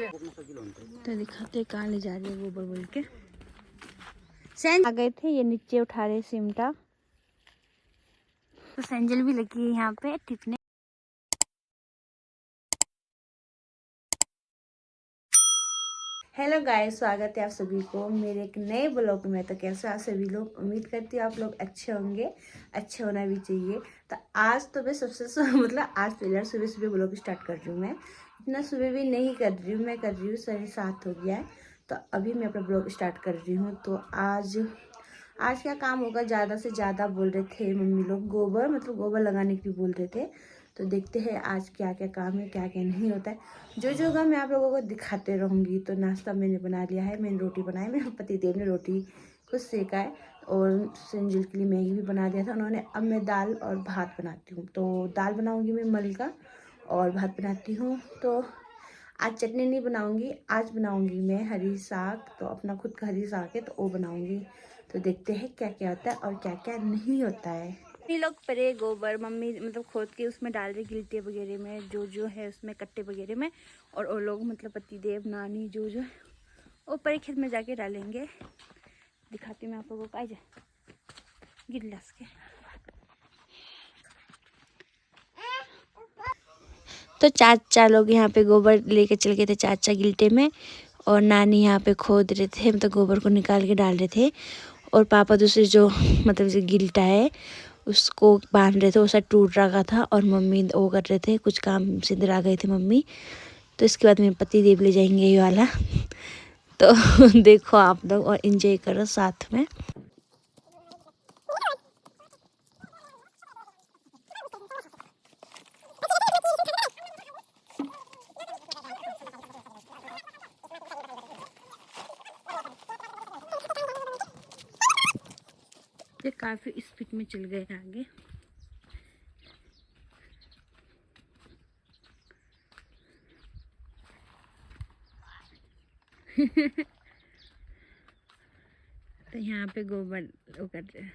तो दिखाते कहाँ ले जा रही है गोबर बोल के। सैंज आ गए थे, ये नीचे उठा रहे सिमटा। तो सैंजल भी लगी है यहाँ पे टिपने। हेलो गाइस, स्वागत है आप सभी को मेरे एक नए ब्लॉग में। तो कैसे आप सभी लोग, उम्मीद करती हूँ आप लोग अच्छे होंगे, अच्छे होना भी चाहिए। तो आज तो मैं मतलब आज पहले सुबह सुबह ब्लॉग स्टार्ट कर रही हूँ। मैं इतना सुबह भी नहीं कर रही हूँ, मैं कर रही हूँ 7:30 हो गया है। तो अभी मैं अपना ब्लॉग स्टार्ट कर रही हूँ। तो आज क्या काम होगा, ज़्यादा से ज़्यादा बोल रहे थे मम्मी लोग गोबर, मतलब गोबर लगाने के लिए बोल रहे थे। तो देखते हैं आज क्या क्या काम है, क्या क्या नहीं होता है। जो जो होगा मैं आप लोगों को दिखाते रहूँगी। तो नाश्ता मैंने बना लिया है, मैंने रोटी बनाई, मेरे पतिदेव ने रोटी को सेका है और संजिल के लिए मैगी भी बना दिया था उन्होंने। अब मैं दाल और भात बनाती हूँ। तो दाल बनाऊँगी मैं मल का और भात बनाती हूँ। तो आज चटनी नहीं बनाऊँगी, आज बनाऊँगी मैं हरी साग। तो अपना खुद का हरी साग है तो वो बनाऊँगी। तो देखते हैं क्या क्या होता है और क्या क्या नहीं होता है। मम्मी लोग परे गोबर, मम्मी मतलब खोद के उसमें डाल रही गिलटे वगैरह में, जो है उसमें कट्टे वगैरह में। और वो लोग मतलब पतिदेव, नानी जो वो परे खेत में जाके डालेंगे। दिखाती हूँ मैं आप लोगों को। आज गिल्लास के तो चाचा लोग यहाँ पे गोबर लेके चल गए थे, चाचा गिल्टे में। और नानी यहाँ पे खोद रहे थे, मतलब गोबर को निकाल के डाल रहे थे। और पापा दूसरे जो मतलब जो गिल्टा है उसको बांध रहे थे, वो शायद टूट रखा था। और मम्मी वो कर रहे थे कुछ काम से, इधर आ गए थे मम्मी। तो इसके बाद मेरे पति देव ले जाएंगे ये वाला। तो देखो आप लोग और एंजॉय करो साथ में। ये काफी स्पीड में चल गए आगे। तो यहाँ पे गोबर वो कर रहे हैं।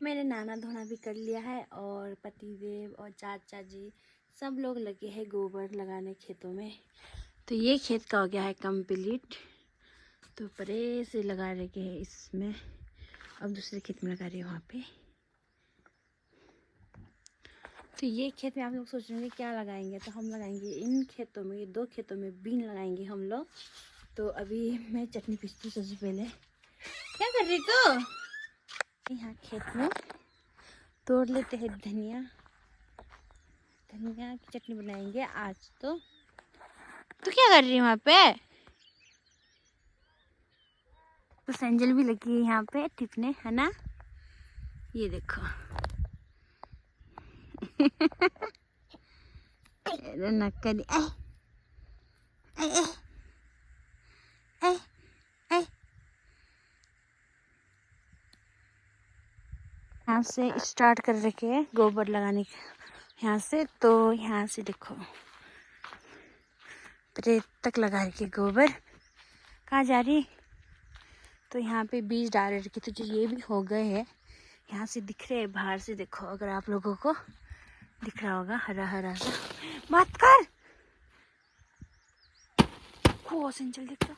मेरे नाना धोना भी कर लिया है और पतिदेव और चाचा जी सब लोग लगे हैं गोबर लगाने खेतों में। तो ये खेत का हो गया है कंप्लीट। तो परे से लगा रखे हैं इसमें, अब दूसरे खेत में लगा रही है वहाँ पे। तो ये खेत में आप लोग सोच रहे होंगे क्या लगाएंगे, तो हम लगाएंगे इन खेतों में, ये 2 खेतों में बीन लगाएंगे हम लोग। तो अभी मैं चटनी पीसती हूँ सबसे पहले। क्या कर रही तू? यहाँ खेत में तोड़ लेते हैं धनिया, धनिया की चटनी बनाएंगे आज। तो तू क्या कर रही है वहाँ पे? तो सेंजल भी लगी है यहाँ पे टिपने, है ना? ये देखो। नक्करी यहाँ से स्टार्ट कर रखे हैं गोबर लगाने के यहाँ से। तो यहाँ से देखो परे तक लगा रखे गोबर। कहाँ जा रही? तो यहाँ पे बीज डाल रखे, तो जो ये भी हो गए हैं। यहाँ से दिख रहे हैं बाहर से, देखो अगर आप लोगों को दिख रहा होगा हरा हरा सा। बात कर वो सेंचल दिख रहा।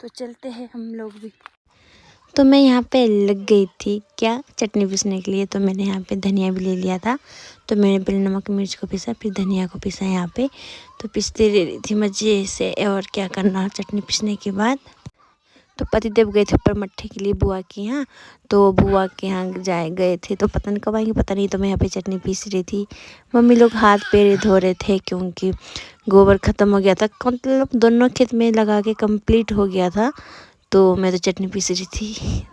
तो चलते हैं हम लोग भी। तो मैं यहाँ पे लग गई थी क्या चटनी पीसने के लिए। तो मैंने यहाँ पे धनिया भी ले लिया था। तो मैंने पहले नमक मिर्च को पीसा, फिर धनिया को पीसा यहाँ पे। तो पीसते रही थी मज़े से। और क्या करना चटनी पीसने के बाद। तो पतिदेव गए थे ऊपर मट्ठे के लिए बुआ के यहाँ। तो बुआ के यहाँ गए थे, तो पता नहीं कब आएंगे पता नहीं। तो मैं यहाँ पे चटनी पीस रही थी। मम्मी लोग हाथ पैर धो रहे थे क्योंकि गोबर ख़त्म हो गया था, मतलब दोनों खेत में लगा के कंप्लीट हो गया था। तो मैं तो चटनी पीस रही थी।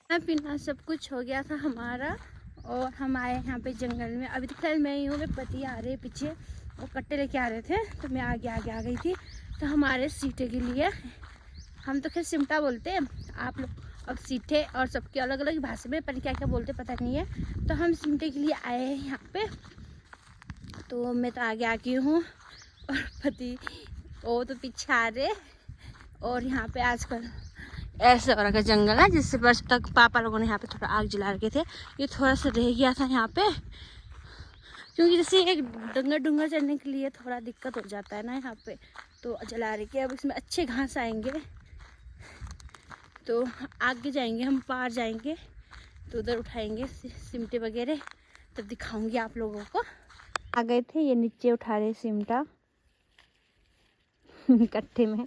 खाना पीना सब कुछ हो गया था हमारा। और हम आए यहाँ पे जंगल में। अभी तो फिलहाल मैं ही हूँ, मेरे पति आ रहे पीछे और कट्टे लेके आ रहे थे। तो मैं आगे आगे आ गई थी। तो हमारे सीटे के लिए, हम तो खैर सिमटा बोलते हैं, आप लोग अब सीटे और सबके अलग अलग भाषा में पर क्या क्या बोलते पता नहीं है। तो हम सिमटे के लिए आए हैं यहाँ पे। तो मैं तो आगे आ गई हूँ और पति वो तो पीछे आ रहे। और यहाँ पे आजकल ऐसे हो रखा जंगल है, जिससे बस तक पापा लोगों ने यहाँ पे थोड़ा आग जला रखे थे। ये थोड़ा सा रह गया था यहाँ पे, क्योंकि जैसे एक डंगर डूंगर चढ़ने के लिए थोड़ा दिक्कत हो जाता है ना यहाँ पे। तो जला रखे, अब इसमें अच्छे घास आएंगे तो आगे जाएंगे, हम पार जाएंगे तो उधर उठाएंगे सिमटे वगैरह, तब दिखाऊंगी आप लोगों को। आ गए थे, ये नीचे उठा रहे सिमटा कट्टे में।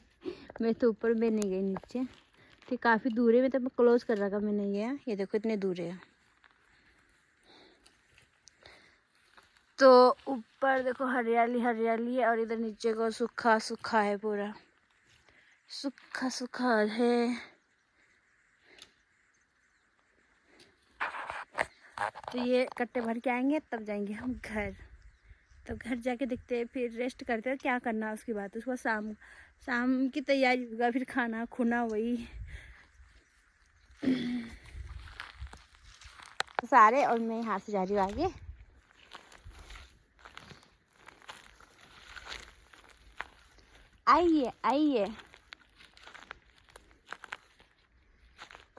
मैं तो ऊपर में नहीं गई, नीचे तो काफ़ी दूर है। मैं तो क्लोज कर रखा, मैं नहीं गया। ये देखो इतने दूर है। तो ऊपर देखो हरियाली हरियाली है और इधर नीचे को सूखा सूखा है, पूरा सूखा सूखा है। तो ये कट्टे भर के आएंगे तब जाएंगे हम घर। तो घर जाके देखते हैं, फिर रेस्ट करते हैं क्या करना उसके बाद। उसको शाम की तैयारी होगा, फिर खाना खुना वही। सारे, और मैं यहाँ से जा रही हूँ आगे। आइए आइए।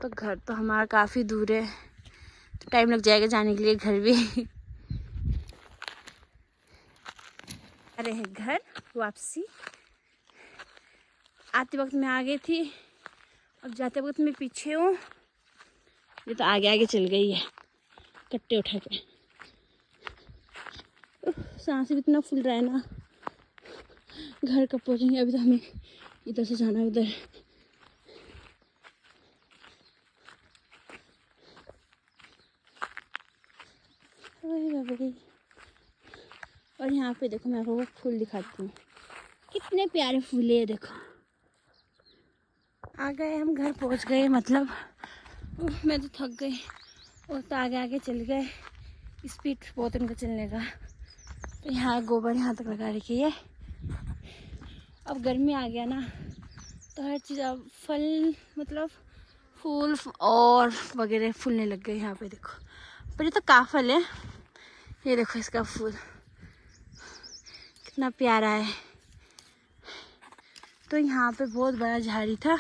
तो घर तो हमारा काफ़ी दूर है, तो टाइम लग जाएगा जाने के लिए घर भी। अरे है घर वापसी। आते वक्त मैं आगे थी, अब जाते वक्त मैं पीछे हूँ। ये तो आगे आगे चल गई है कट्टे उठा के। सांस भी इतना फूल रहा है ना। घर कब पहुँचेंगे? अभी तो हमें इधर से जाना है उधर। और यहाँ पे देखो, मैं आपको फूल दिखाती हूँ, कितने प्यारे फूल है। देखो आ गए हम, घर पहुँच गए। मतलब मैं तो थक गई, और तो आगे आगे चल गए। स्पीड बहुत उनका चलने का। तो यहाँ गोबर यहाँ तक लगा रखी है। अब गर्मी आ गया ना, तो हर चीज़ अब फल, मतलब फूल और वगैरह फूलने लग गए यहाँ पे। देखो पर ये तो काफल है। ये देखो इसका फूल कितना प्यारा है। तो यहाँ पे बहुत बड़ा झाड़ी था,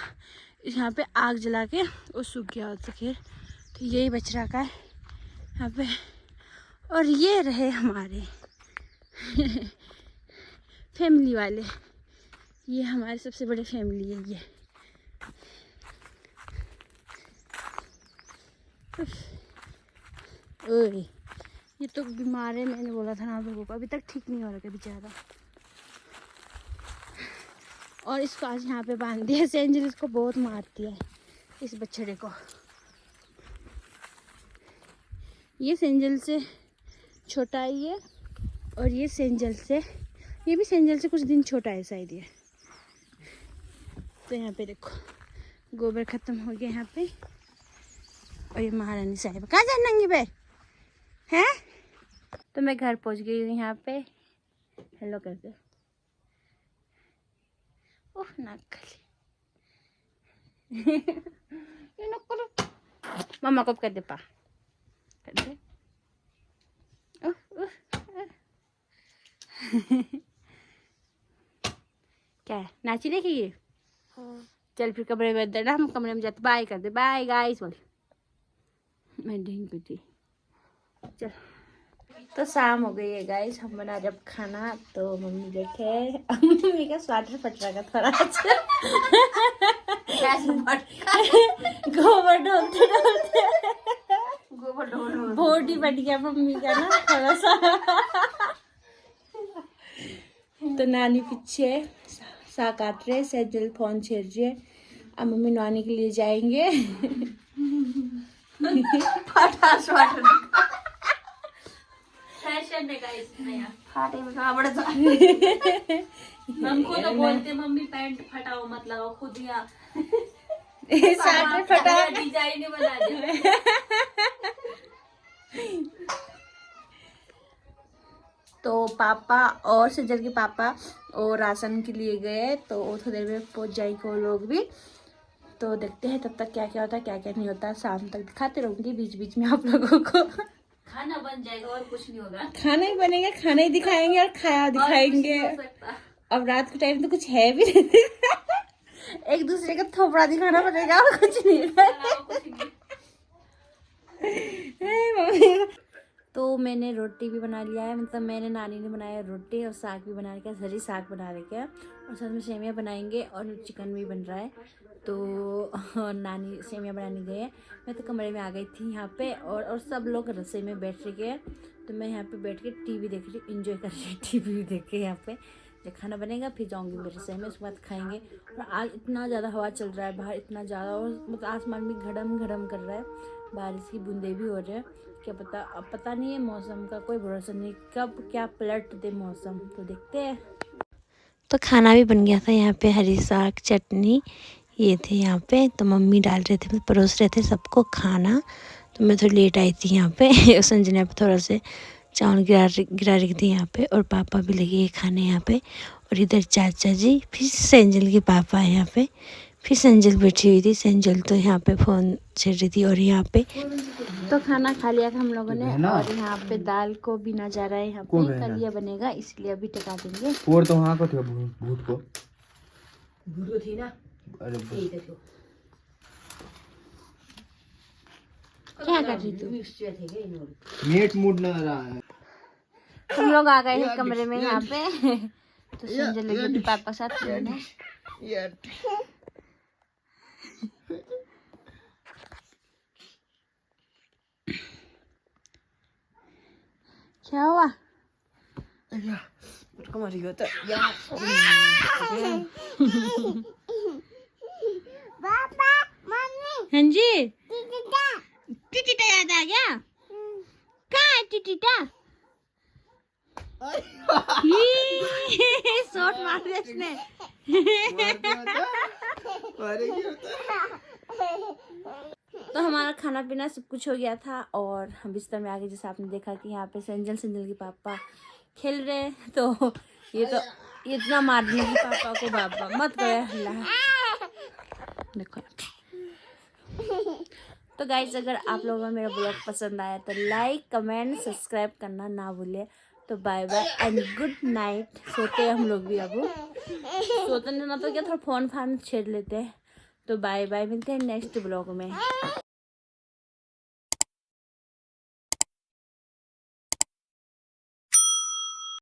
यहाँ पे आग जला के वो सूख गया तो खैर, तो यही बच रहा का है यहाँ पे। और ये रहे हमारे फैमिली वाले। ये हमारे सबसे बड़े फैमिली है ये। ओए ये तो बीमार है, मैंने बोला था ना आप लोगों को, अभी तक ठीक नहीं हो रहा बेचारा। और इसको आज यहाँ पे बांध दिया। सेंजल इसको बहुत मारती है, इस बछड़े को। ये सेंजल से छोटा है ये, और ये सेंजल से, ये भी सेंजल से कुछ दिन छोटा है शायद ये। तो यहाँ पे देखो गोबर खत्म हो गया यहाँ पे। और ये महारानी साहिबा कहाँ जाए नंगी पैर हैं। तो मैं घर पहुँच गई हूँ यहाँ पे। हेलो कर दे। ओह नाक खाली। ये नाक करो। मम्मा को कर दे पा, कर दे। क्या है, नाची देखी ये? चल फिर कमरे में अंदर ना, हम कमरे में जाते। बाय कर दे, बाय गाइस बोल। मैं ढींग पे थी। चल तो शाम हो गई है गाइस, हम बना जब खाना। तो मम्मी बैठे, मम्मी का स्वेटर फट रहा था थोड़ा। गोबर ढोलते ढोलते बॉडी फट गया मम्मी का ना थोड़ा सा। तो नानी पीछे सा काट रहे, सेजल फोन छेड़ रही है। अब मम्मी नहाने के लिए जाएंगे। फटा स्वेटर फैशन है गाइस नया, फाटे में कहाँ बड़ा था। हमको तो बोलते मम्मी पैंट फटाओ मत लगाओ, खुद यहाँ फटा डिजाइन बना दे। तो पापा और सेजल के पापा और राशन के लिए गए, तो थोड़ी देर में पहुंच जाएंगे वो लोग भी। तो देखते हैं तब तक क्या क्या होता है क्या क्या नहीं होता। शाम तक दिखाते रहूंगी बीच बीच में आप लोगों को। खाना बन जाएगा और कुछ नहीं होगा। खाना ही बनेगा, खाना ही दिखाएंगे और खाया दिखाएंगे। अब रात के टाइम तो कुछ है भी नहीं। एक दूसरे का थोपड़ा दिखाना पड़ेगा और कुछ नहीं। तो मैंने रोटी भी बना लिया है, मतलब मैंने नानी ने बनाया रोटी, और साग भी बना रखा है, हरी साग बना रखा है, और साथ में सेमिया बनाएंगे और चिकन भी बन रहा है। तो नानी सेमिया बनाने गए हैं, मैं तो कमरे में आ गई थी यहाँ पे, और सब लोग रसोई में बैठ रहे हैं। तो मैं यहाँ पे बैठ के टीवी देख रही, इंजॉय कर रही, टीवी भी देख के। यहाँ पे जब खाना बनेगा फिर जाऊँगी मेरे रसोई में, उसके बाद खाएँगे। और आज इतना ज़्यादा हवा चल रहा है बाहर, इतना ज़्यादा, और मतलब आसमान भी घड़म घड़म कर रहा है, बारिश की बूंदे भी हो रहे हैं। क्या पता, अब पता नहीं है, मौसम का कोई भरोसा नहीं, कब क्या पलट दे मौसम। तो देखते हैं। तो खाना भी बन गया था यहाँ पे, हरी साग चटनी ये थे यहाँ पे। तो मम्मी डाल रहे थे, परोस रहे थे सबको खाना। तो मैं थोड़ी लेट आई थी यहाँ पे। संजना पे थोड़ा से चावल गिरा रखी थी यहाँ पे, और पापा भी लगे खाने यहाँ पे। और इधर चाचा जी, फिर सेंजल के पापा है यहाँ पे, फिर सेंजल बैठी हुई थी। सेंजल तो यहाँ पे फ़ोन छेड़ रही थी, और यहाँ पे तो खाना खा लिया था हम लोगों ने है ना? और यहाँ पे दाल को बिना जा रहा है यहाँ कौन पे है कल ना? ये बनेगा इसलिए अभी टका देंगे। और तो वहाँ को थे भूत को थी ना। अरे क्या कर रही तू? मीट मूड ना रहा है। हम लोग आ गए हैं कमरे में यहाँ पे तो संजय लगी थी पापा साथ खेलने। क्या हुआ? हाँ जी टीटा याद आ गया? कहाँ है टीटा? शॉट मार दिया इसने। तो हमारा खाना पीना सब कुछ हो गया था और हम बिस्तर में आ गए। जैसे आपने देखा कि यहाँ पे संजल के पापा खेल रहे हैं तो ये तो इतना मारने की पापा को बाबा मत करे हल्ला। देखो तो गाइज अगर आप लोगों को मेरा ब्लॉग पसंद आया तो लाइक कमेंट सब्सक्राइब करना ना भूले। तो bye bye and good night. सोते हैं हम लोग भी अब सोते ना तो क्या थोड़ा फोन फान छेड़ लेते हैं। तो बाय बाय मिलते हैं नेक्स्ट ब्लॉग में।